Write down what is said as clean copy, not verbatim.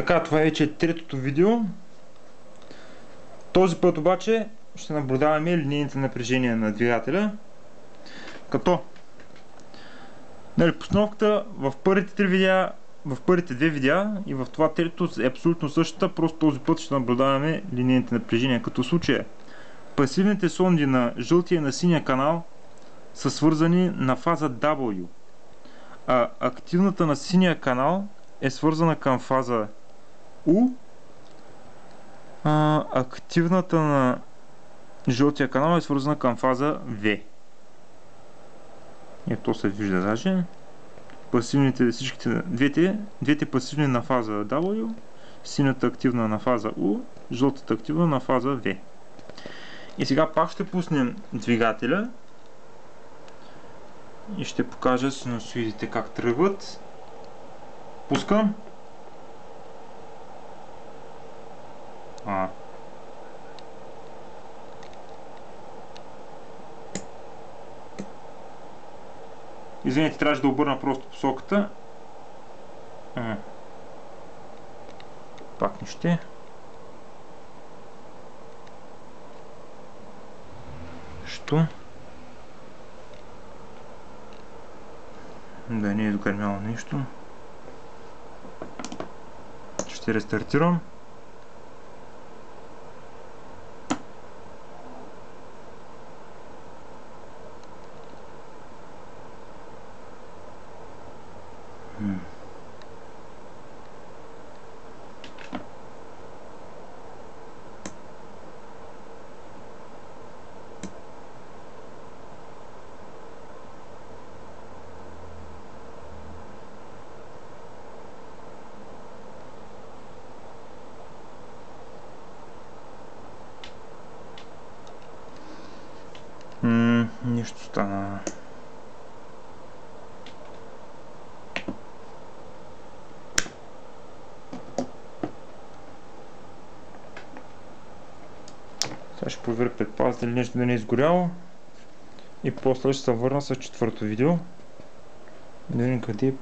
Така, това е вече третото видео. Този път обаче ще наблюдаваме линейните напрежения на двигателя. Като постановката в първите две видеа и в това трето е абсолютно същата, просто този път ще наблюдаваме линейните напрежения. Като в случая пасивните сонди на жълтия и на синия канал са свързани на фаза W, а активната на синия канал е свързана към фаза U, а активната на жълтия канал е свързана към фаза V. Ето се вижда даже. Пасивните, двете пасивни на фаза W, синята активна на фаза U, жълтата активна на фаза V. И сега пак ще пуснем двигателя и ще покажа синусоидите как тръгват. Пускам. Извинете, трябваше да обърна просто посоката. Пак нищо. Що? Да, не е докърмяло нещо. Ще рестартирам. Нищо стана. Сега ще проверя предпазите дали нещо да не е изгоряло. И после ще се върна с четвърто видео. Да видим къде е